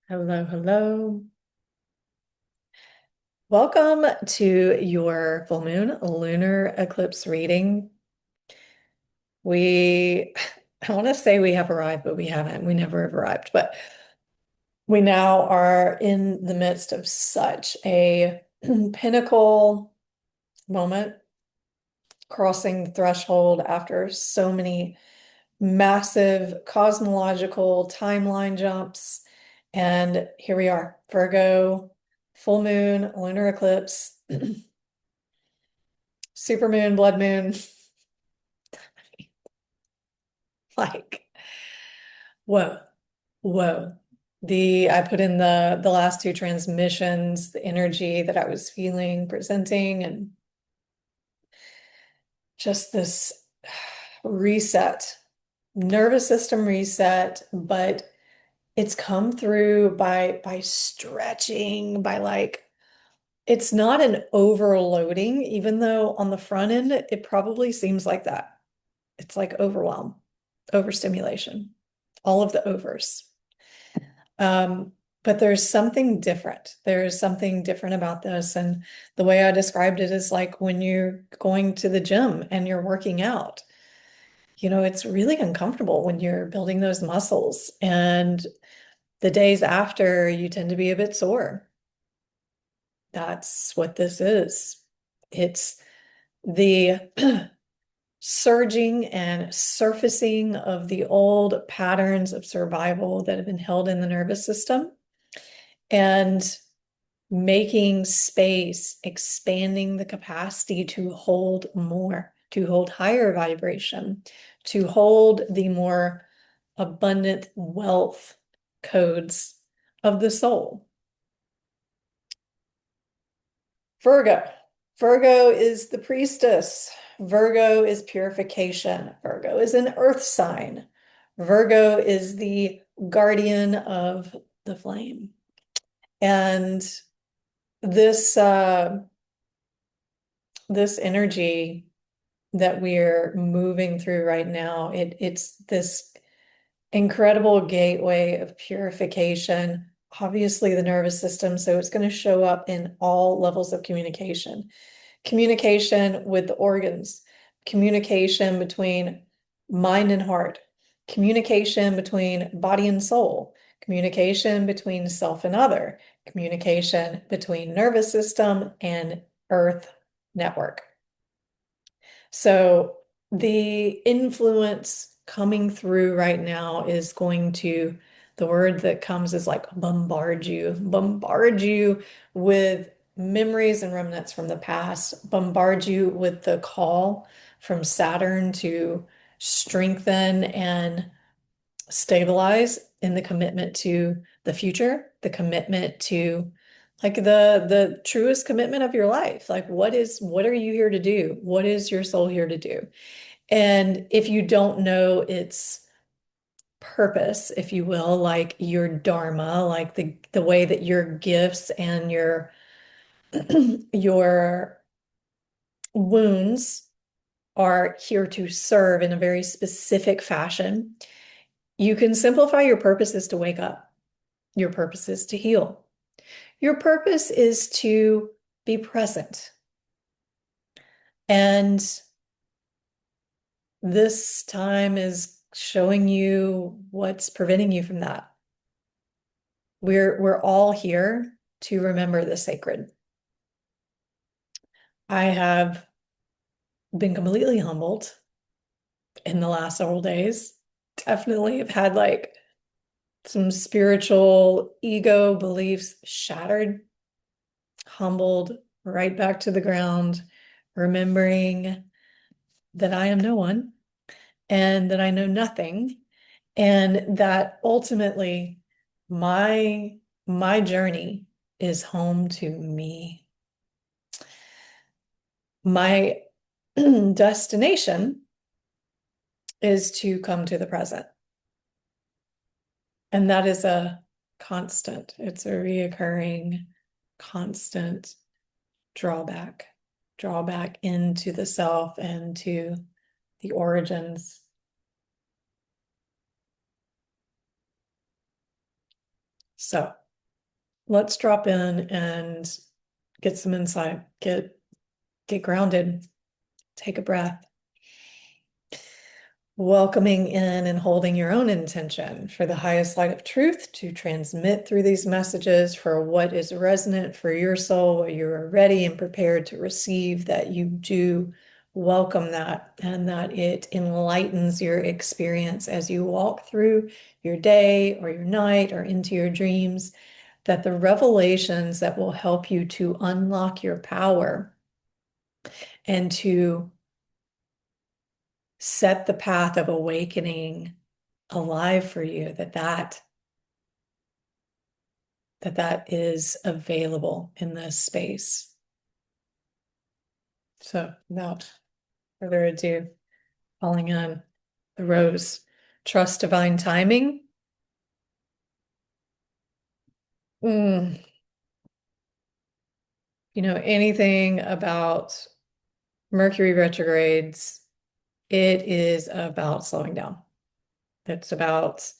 Hello, hello. Welcome to your full moon lunar eclipse reading. We, I want to say we have arrived, but we haven't. We never have arrived, but we now are in the midst of such a pinnacle moment, crossing the threshold after so many massive cosmological timeline jumps. And here we are, Virgo, full moon, lunar eclipse. Supermoon, blood moon, like whoa, whoa. I put in the last two transmissions, the energy that I was feeling, presenting, and just this reset, nervous system reset, but it's come through by stretching, by like it's not an overloading, even though on the front end it probably seems like that. It's like overwhelm, overstimulation, all of the overs. But there's something different. There's something different about this. And the way I described it is like when you're going to the gym and you're working out, it's really uncomfortable when you're building those muscles. And the days after, you tend to be a bit sore. That's what this is. It's the surging and surfacing of the old patterns of survival that have been held in the nervous system and making space, expanding the capacity to hold more, to hold higher vibration, to hold the more abundant wealth codes of the soul. Virgo. Virgo is the priestess. Virgo is purification. Virgo is an earth sign. Virgo is the guardian of the flame. And this this energy that we're moving through right now, it's this incredible gateway of purification, obviously the nervous system, so it's going to show up in all levels of communication. Communication with the organs, communication between mind and heart, communication between body and soul, communication between self and other, communication between nervous system and earth network. So the influence coming through right now is going to, the word that comes is like bombard you with memories and remnants from the past, bombard you with the call from Saturn to strengthen and stabilize in the commitment to the future, the commitment to like the truest commitment of your life. Like what are you here to do? What is your soul here to do? And if you don't know its purpose, if you will, like your dharma, like the way that your gifts and your your wounds are here to serve in a very specific fashion, you can simplify your purpose is to wake up. Your purpose is to heal. Your purpose is to be present. And this time is showing you what's preventing you from that. We're all here to remember the sacred. I have been completely humbled in the last several days. Definitely have had like some spiritual ego beliefs shattered, humbled right back to the ground, remembering that I am no one and that I know nothing, and that ultimately my journey is home to me. My destination is to come to the present. And that is a constant, it's a reoccurring, constant drawback into the self and to the origins. So let's drop in and get some insight, get grounded, take a breath. Welcoming in and holding your own intention for the highest light of truth to transmit through these messages for what is resonant for your soul, what you are ready and prepared to receive, that you do welcome that and that it enlightens your experience as you walk through your day or your night or into your dreams, that the revelations that will help you to unlock your power and to set the path of awakening alive for you, that is available in this space. So without further ado, calling on the rose, trust divine timing. You know, anything about Mercury retrogrades, it is about slowing down. It's about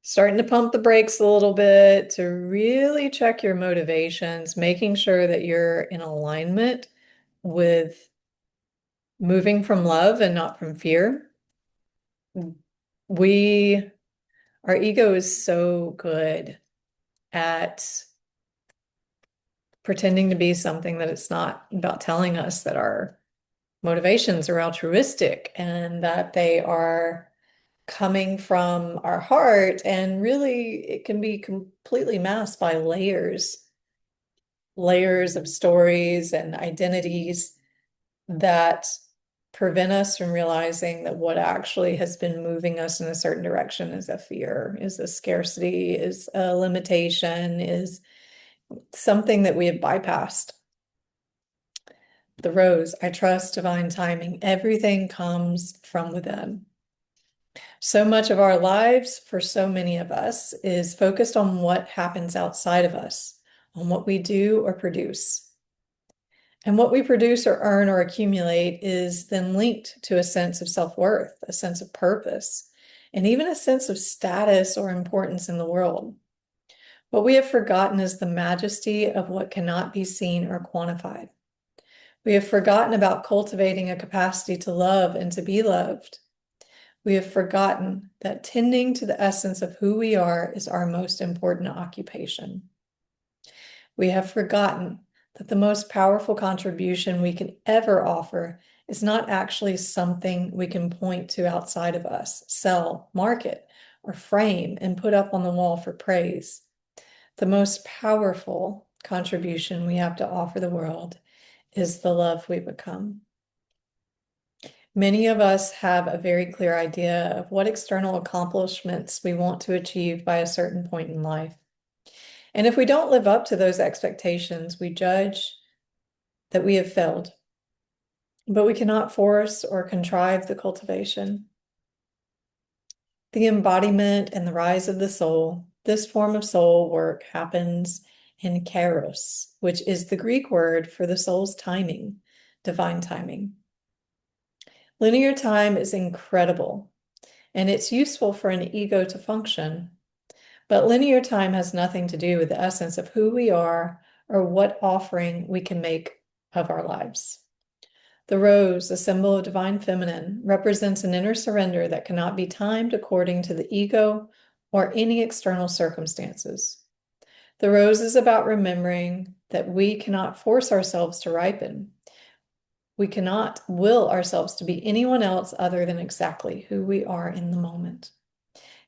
starting to pump the brakes a little bit, to really check your motivations, making sure that you're in alignment with moving from love and not from fear. We, our ego is so good at pretending to be something that it's not, about telling us that our motivations are altruistic and that they are coming from our heart. And really, it can be completely masked by layers of stories and identities that prevent us from realizing that what actually has been moving us in a certain direction is a fear, is a scarcity, is a limitation, is something that we have bypassed. The rose, I trust divine timing. Everything comes from within. So much of our lives, for so many of us, is focused on what happens outside of us, on what we do or produce. And what we produce or earn or accumulate is then linked to a sense of self-worth, a sense of purpose, and even a sense of status or importance in the world. What we have forgotten is the majesty of what cannot be seen or quantified. We have forgotten about cultivating a capacity to love and to be loved. We have forgotten that tending to the essence of who we are is our most important occupation. We have forgotten that the most powerful contribution we can ever offer is not actually something we can point to outside of us, sell, market, or frame and put up on the wall for praise. The most powerful contribution we have to offer the world is the love we become. Many of us have a very clear idea of what external accomplishments we want to achieve by a certain point in life. And if we don't live up to those expectations, we judge that we have failed. But we cannot force or contrive the cultivation. The embodiment and the rise of the soul, this form of soul work happens in kairos, which is the Greek word for the soul's timing, divine timing. Linear time is incredible, and it's useful for an ego to function. But linear time has nothing to do with the essence of who we are or what offering we can make of our lives. The rose, a symbol of divine feminine, represents an inner surrender that cannot be timed according to the ego or any external circumstances. The rose is about remembering that we cannot force ourselves to ripen. We cannot will ourselves to be anyone else other than exactly who we are in the moment.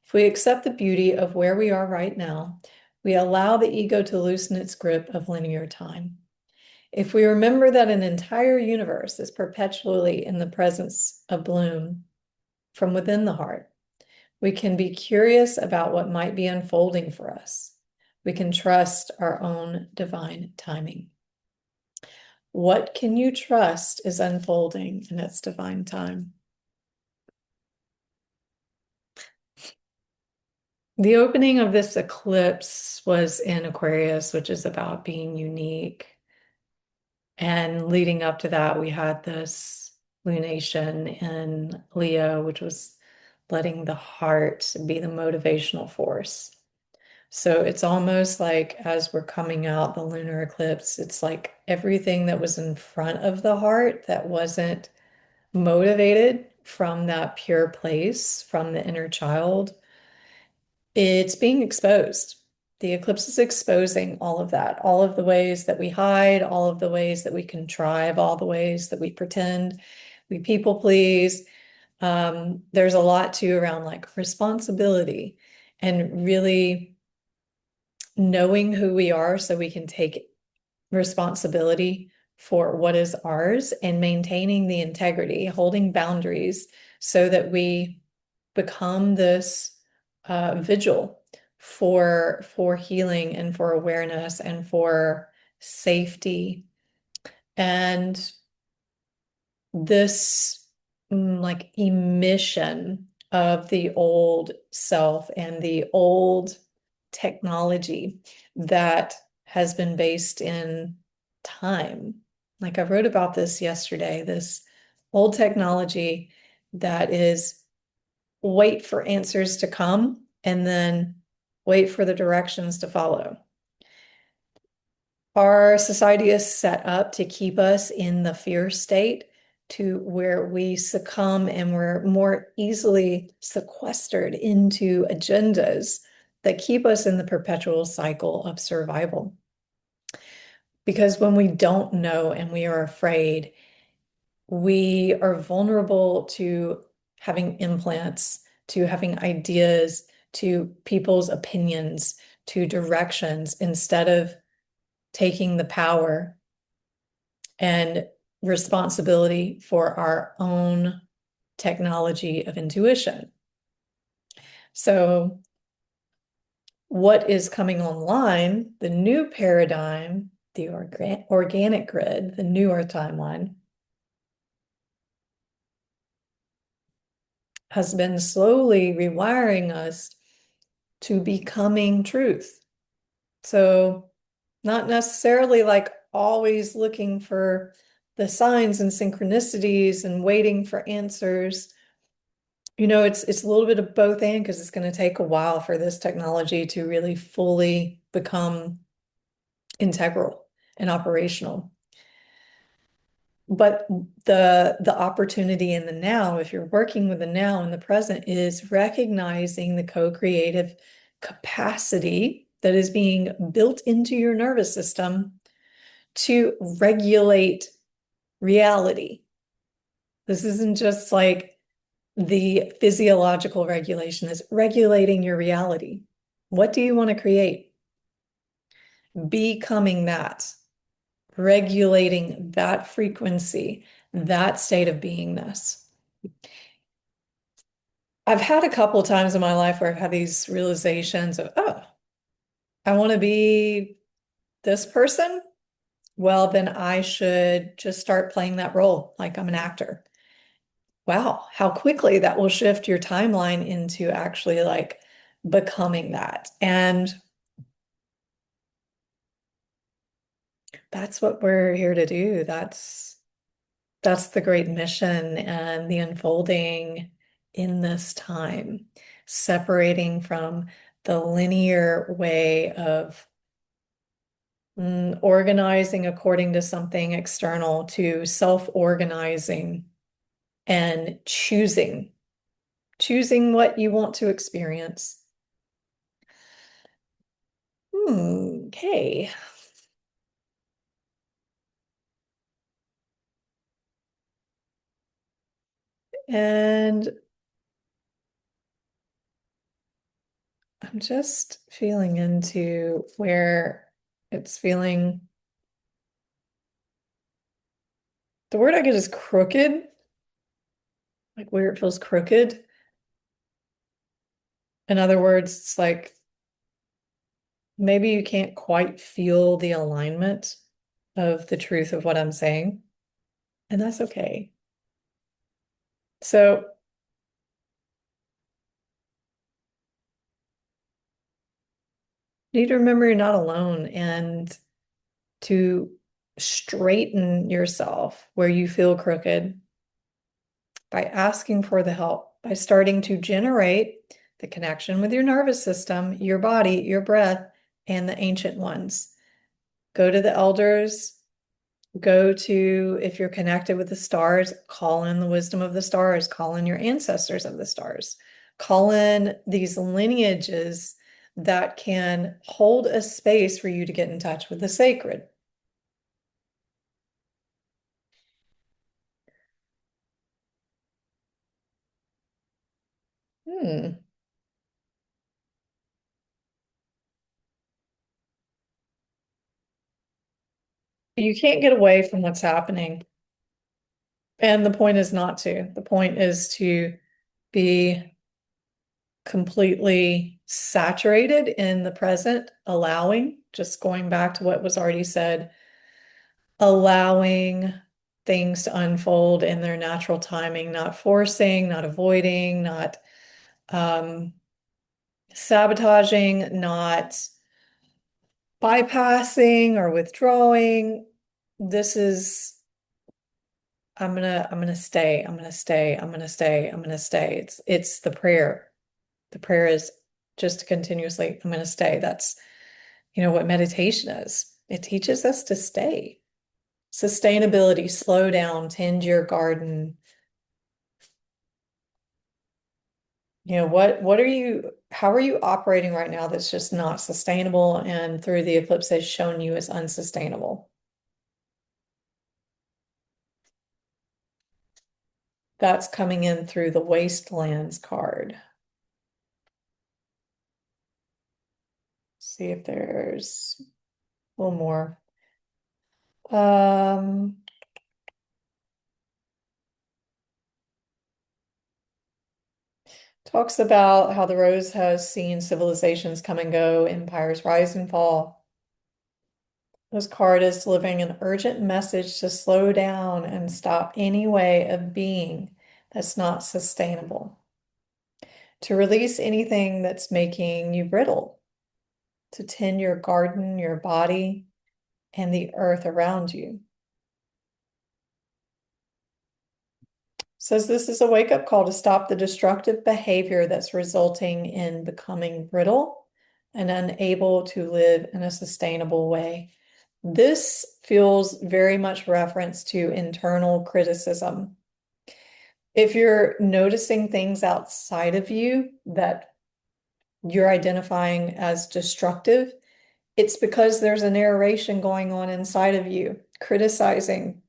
If we accept the beauty of where we are right now, we allow the ego to loosen its grip of linear time. If we remember that an entire universe is perpetually in the presence of bloom from within the heart, we can be curious about what might be unfolding for us. We can trust our own divine timing. What can you trust is unfolding in its divine time? The opening of this eclipse was in Aquarius, which is about being unique. And leading up to that, we had this lunation in Leo, which was letting the heart be the motivational force. So it's almost like as we're coming out the lunar eclipse, it's like everything that was in front of the heart that wasn't motivated from that pure place, from the inner child, it's being exposed. The eclipse is exposing all of that, all of the ways that we hide, all of the ways that we contrive, all the ways that we pretend, we people please. There's a lot too around like responsibility and really knowing who we are so we can take responsibility for what is ours and maintaining the integrity, holding boundaries so that we become this vigil for healing and for awareness and for safety. And this like emission of the old self and the old technology that has been based in time. Like I wrote about this yesterday, this old technology that is wait for answers to come and then wait for the directions to follow. Our society is set up to keep us in the fear state to where we succumb and we're more easily sequestered into agendas that keep us in the perpetual cycle of survival. Because when we don't know and we are afraid, we are vulnerable to having implants, to having ideas, to people's opinions, to directions instead of taking the power and responsibility for our own technology of intuition. So, what is coming online, the new paradigm, the organic grid, the new Earth timeline, has been slowly rewiring us to becoming truth. So, not necessarily like always looking for the signs and synchronicities and waiting for answers. You know, it's a little bit of both and because it's going to take a while for this technology to really fully become integral and operational. But the opportunity in the now, if you're working with the now and the present, is recognizing the co-creative capacity that is being built into your nervous system to regulate reality. This isn't just like the physiological regulation, it's regulating your reality. What do you want to create? Becoming that, regulating that frequency, that state of beingness. I've had a couple of times in my life where I've had these realizations of, oh, I want to be this person. Well, then I should just start playing that role like I'm an actor. Wow, how quickly that will shift your timeline into actually like becoming that. And that's what we're here to do. That's the great mission and the unfolding in this time, separating from the linear way of organizing according to something external to self-organizing and choosing what you want to experience. Okay. And I'm just feeling into where it's feeling, the word I get is crooked, like where it feels crooked. In other words, it's like maybe you can't quite feel the alignment of the truth of what I'm saying, and that's okay. So you need to remember you're not alone and to straighten yourself where you feel crooked by asking for the help, by starting to generate the connection with your nervous system, your body, your breath, and the ancient ones. Go to the elders, go to, if you're connected with the stars, call in the wisdom of the stars, call in your ancestors of the stars, call in these lineages that can hold a space for you to get in touch with the sacred. Hmm. You can't get away from what's happening. And the point is not to. The point is to be completely saturated in the present, allowing, just going back to what was already said, allowing things to unfold in their natural timing, not forcing, not avoiding, not um, sabotaging, not bypassing or withdrawing. This is, I'm gonna stay, I'm gonna stay, I'm gonna stay, I'm gonna stay. It's the prayer. The prayer is just to continuously, I'm gonna stay. That's, what meditation is. It teaches us to stay. Sustainability, slow down, tend your garden. What are you, how are you operating right now that's just not sustainable and through the eclipse has shown you as unsustainable? That's coming in through the Wastelands card. See if there's a little more. Um, Talks about how the rose has seen civilizations come and go, empires rise and fall. This card is delivering an urgent message to slow down and stop any way of being that's not sustainable. To release anything that's making you brittle. To tend your garden, your body, and the earth around you. Says this is a wake-up call to stop the destructive behavior that's resulting in becoming brittle and unable to live in a sustainable way. This feels very much reference to internal criticism. If you're noticing things outside of you that you're identifying as destructive, it's because there's a narration going on inside of you, criticizing.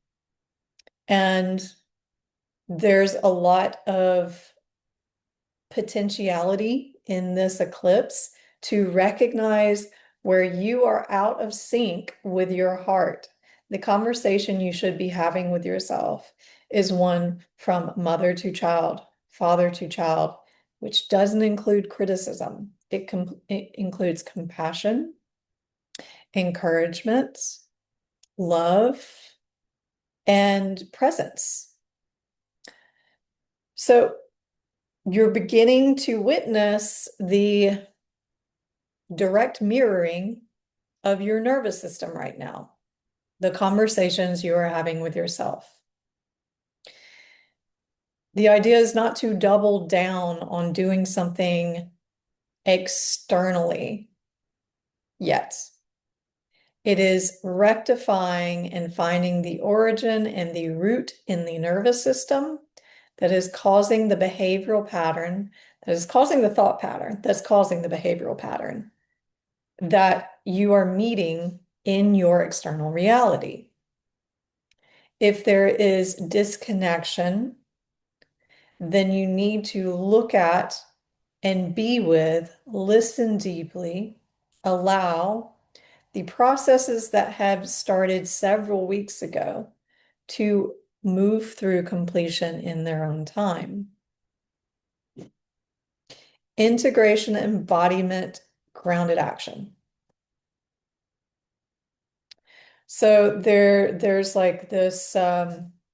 And there's a lot of potentiality in this eclipse to recognize where you are out of sync with your heart. The conversation you should be having with yourself is one from mother to child, father to child, which doesn't include criticism. It includes compassion, encouragement, love, and presence. So you're beginning to witness the direct mirroring of your nervous system right now, the conversations you are having with yourself. The idea is not to double down on doing something externally yet. It is rectifying and finding the origin and the root in the nervous system that is causing the behavioral pattern, that is causing the thought pattern, that's causing the behavioral pattern that you are meeting in your external reality. If there is disconnection, then you need to look at and be with, listen deeply, allow the processes that have started several weeks ago to move through completion in their own time. Integration, embodiment, grounded action. So there's like this,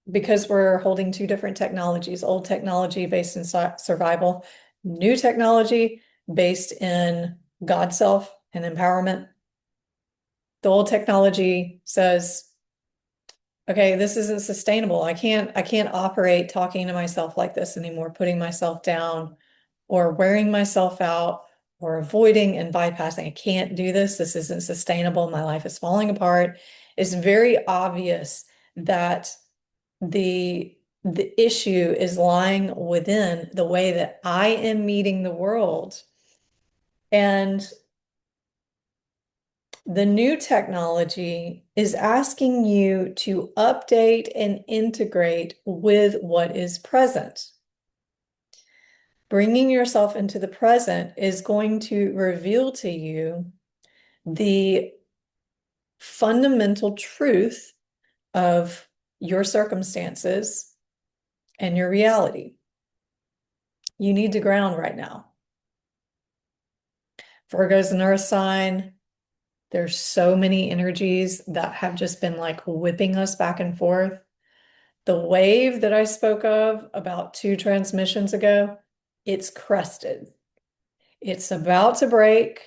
because we're holding two different technologies, old technology based in survival, new technology based in God self and empowerment. The old technology says, okay, this isn't sustainable. I can't operate talking to myself like this anymore, putting myself down or wearing myself out or avoiding and bypassing. I can't do this. This isn't sustainable. My life is falling apart. It's very obvious that the issue is lying within the way that I am meeting the world. And the new technology is asking you to update and integrate with what is present. Bringing yourself into the present is going to reveal to you the fundamental truth of your circumstances and your reality. You need to ground right now. Virgo's an earth sign. There's so many energies that have just been like whipping us back and forth. The wave that I spoke of about 2 transmissions ago, it's crested. It's about to break.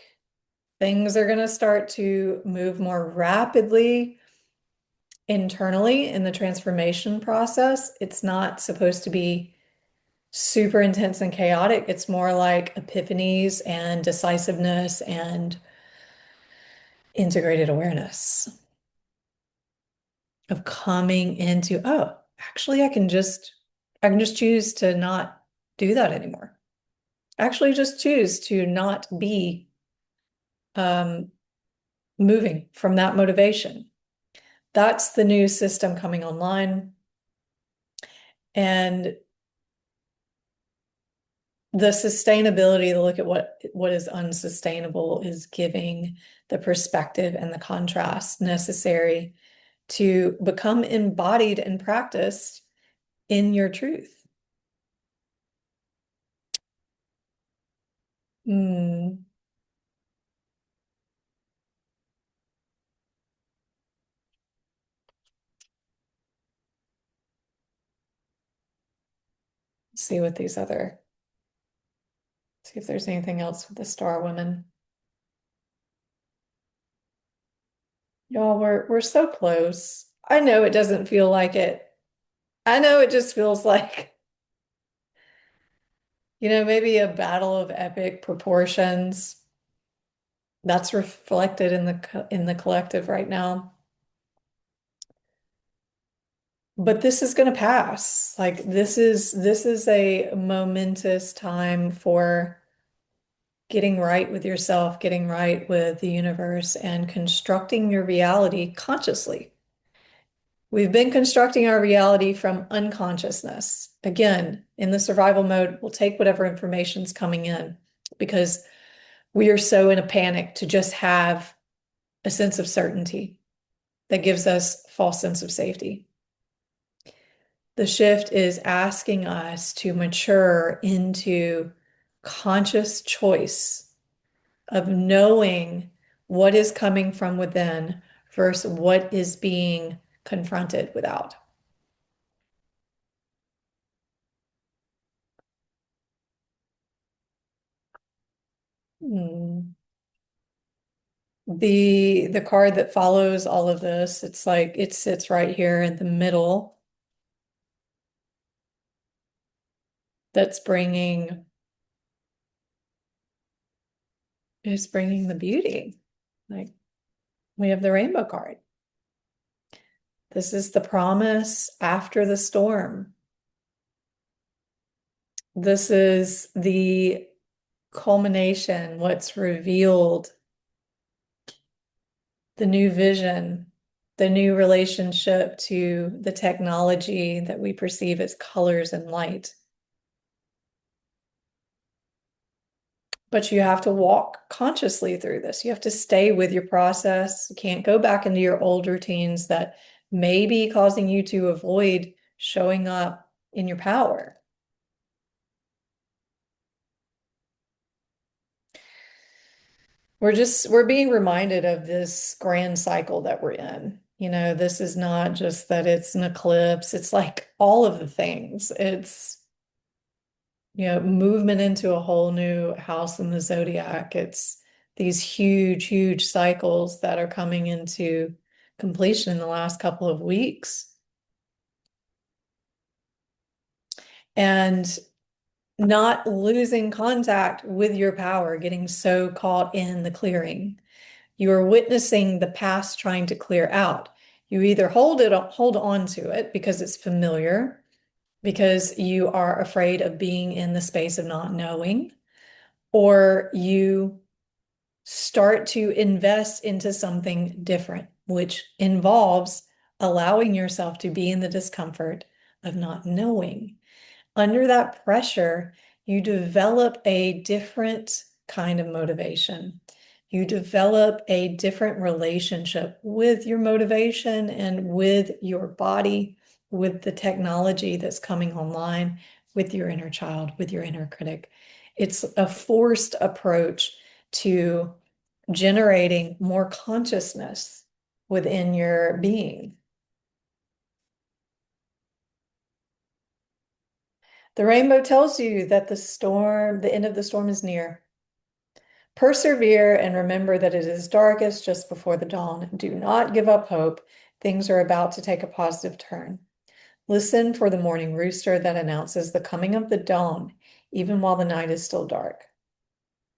Things are going to start to move more rapidly internally in the transformation process. It's not supposed to be super intense and chaotic. It's more like epiphanies and decisiveness and integrated awareness of coming into, oh, actually I can just choose to not do that anymore. Actually just choose to not be um, moving from that motivation. That's the new system coming online. And the sustainability, the look at what is unsustainable is giving the perspective and the contrast necessary to become embodied and practiced in your truth. Hmm. See what these other, see if there's anything else with the star women. Y'all, we're so close. I know it doesn't feel like it. I know it just feels like, maybe a battle of epic proportions that's reflected in the collective right now. But this is going to pass. Like this is a momentous time for getting right with yourself, getting right with the universe, and constructing your reality consciously. We've been constructing our reality from unconsciousness. Again, in the survival mode, we'll take whatever information's coming in because we are so in a panic to just have a sense of certainty that gives us false sense of safety. The shift is asking us to mature into conscious choice of knowing what is coming from within versus what is being confronted without. Hmm. The card that follows all of this, it's like it sits right here in the middle. That's bringing is bringing the beauty. Like we have the rainbow card. This is the promise after the storm. This is the culmination, what's revealed, the new vision, the new relationship to the technology that we perceive as colors and light. But you have to walk consciously through this. You have to stay with your process. You can't go back into your old routines that may be causing you to avoid showing up in your power. We're being reminded of this grand cycle that we're in. This is not just that it's an eclipse, it's like all of the things. It's, movement into a whole new house in the zodiac. It's these huge, huge cycles that are coming into completion in the last couple of weeks. And not losing contact with your power, getting so caught in the clearing. You are witnessing the past trying to clear out. You either hold on to it because it's familiar, because you are afraid of being in the space of not knowing, or you start to invest into something different, which involves allowing yourself to be in the discomfort of not knowing. Under that pressure, you develop a different kind of motivation. You develop a different relationship with your motivation and with your body, with the technology that's coming online, with your inner child, with your inner critic. It's a forced approach to generating more consciousness within your being. The rainbow tells you that the end of the storm is near. Persevere and remember that it is darkest just before the dawn. Do not give up hope. Things are about to take a positive turn. Listen for the morning rooster that announces the coming of the dawn, even while the night is still dark.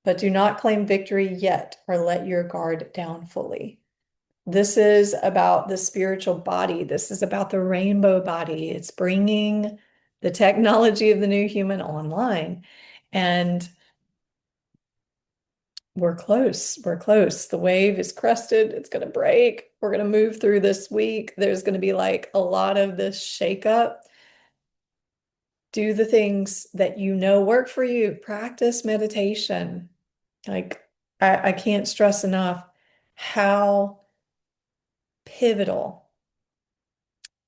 But do not claim victory yet or let your guard down fully. This is about the spiritual body. This is about the rainbow body. It's bringing the technology of the new human online. And we're close. We're close. The wave is crested. It's going to break. We're going to move through this week. There's going to be like a lot of this shakeup. Do the things that you know work for you. Practice meditation. Like, I can't stress enough how pivotal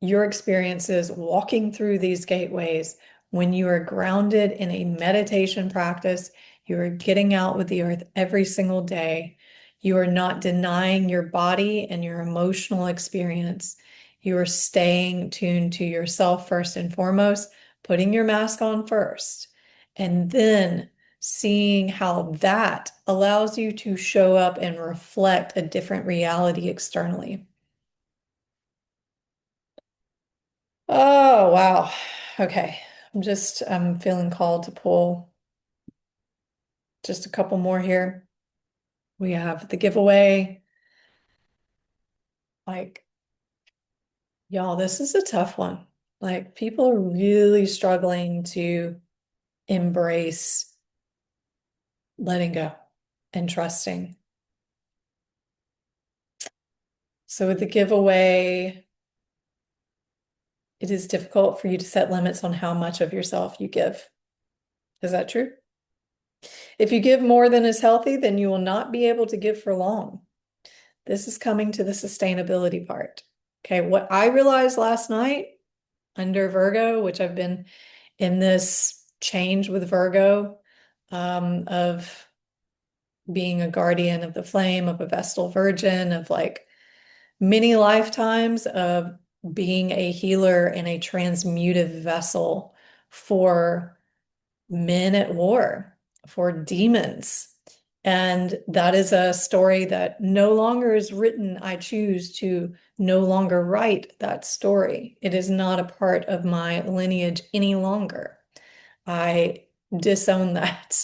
your experiences walking through these gateways when you are grounded in a meditation practice. You are getting out with the earth every single day. You are not denying your body and your emotional experience. You are staying tuned to yourself first and foremost, putting your mask on first, and then seeing how that allows you to show up and reflect a different reality externally. Oh, wow. Okay. I'm feeling called to pull just a couple more here. We have the giveaway. Like, y'all, this is a tough one. Like, people are really struggling to embrace letting go and trusting. So with the giveaway, it is difficult for you to set limits on how much of yourself you give. Is that true? If you give more than is healthy, then you will not be able to give for long. This is coming to the sustainability part. Okay, what I realized last night under Virgo, which I've been in this change with Virgo, of being a guardian of the flame, of a Vestal Virgin, of like many lifetimes of being a healer and a transmutive vessel for men at war, for demons. And that is a story that no longer is written. I choose to no longer write that story. It is not a part of my lineage any longer. I disown that.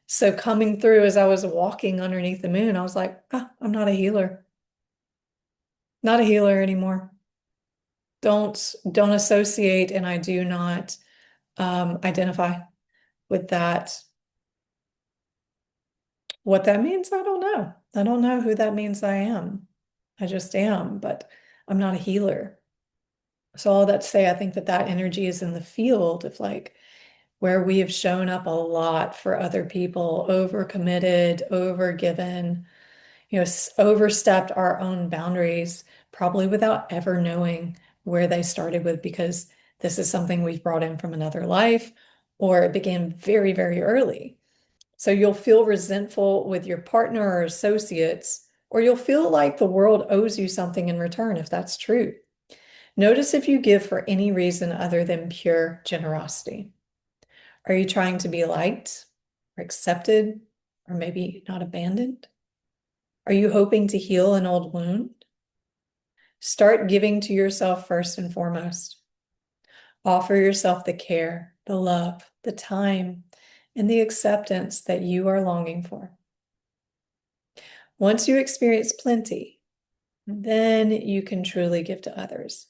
So coming through as I was walking underneath the moon, I was like, ah, I'm not a healer. Not a healer anymore. Don't associate, and I do not identify with that. What that means, I don't know. I don't know who that means I am. I just am, but I'm not a healer. So all that to say, I think that that energy is in the field of like where we have shown up a lot for other people, overcommitted, overgiven, overstepped our own boundaries, probably without ever knowing where they started with, because this is something we've brought in from another life, or it began very, very early. So you'll feel resentful with your partner or associates, or you'll feel like the world owes you something in return if that's true. Notice if you give for any reason other than pure generosity. Are you trying to be liked or accepted or maybe not abandoned? Are you hoping to heal an old wound? Start giving to yourself first and foremost. Offer yourself the care the love, the time, and the acceptance that you are longing for. Once you experience plenty, then you can truly give to others.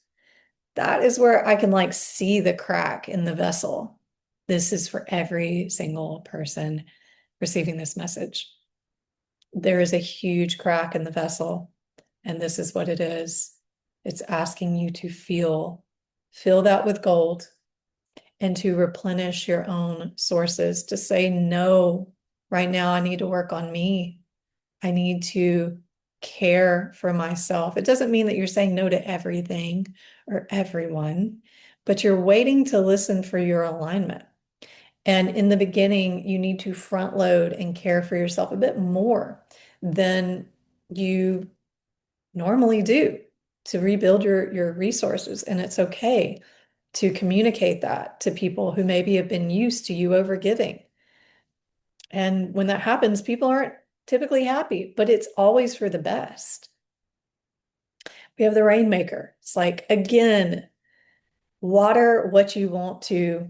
That is where I can like see the crack in the vessel. This is for every single person receiving this message. There is a huge crack in the vessel, and this is what it is. It's asking you to fill that with gold and to replenish your own sources, to say, no, right now I need to work on me. I need to care for myself. It doesn't mean that you're saying no to everything or everyone, but you're waiting to listen for your alignment. And in the beginning, you need to front load and care for yourself a bit more than you normally do to rebuild your resources. And it's okay to communicate that to people who maybe have been used to you overgiving. And when that happens, people aren't typically happy, but it's always for the best. We have the rainmaker. It's like, again, water what you want to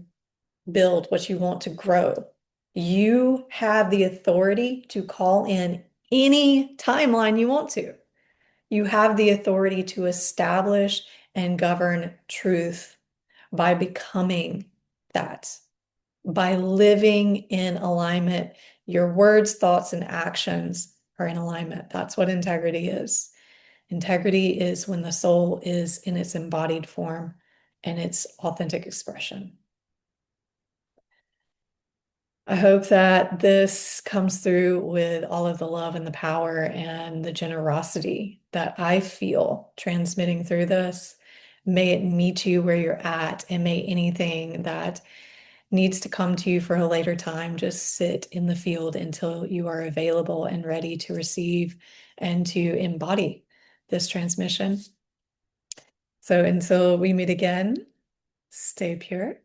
build, what you want to grow. You have the authority to call in any timeline you want to. You have the authority to establish and govern truth by becoming that, by living in alignment. Your words, thoughts, and actions are in alignment. That's what integrity is. Integrity is when the soul is in its embodied form and its authentic expression. I hope that this comes through with all of the love and the power and the generosity that I feel transmitting through this. May it meet you where you're at, and may anything that needs to come to you for a later time just sit in the field until you are available and ready to receive and to embody this transmission. So until we meet again, stay pure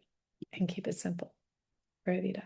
and keep it simple. Pura vida.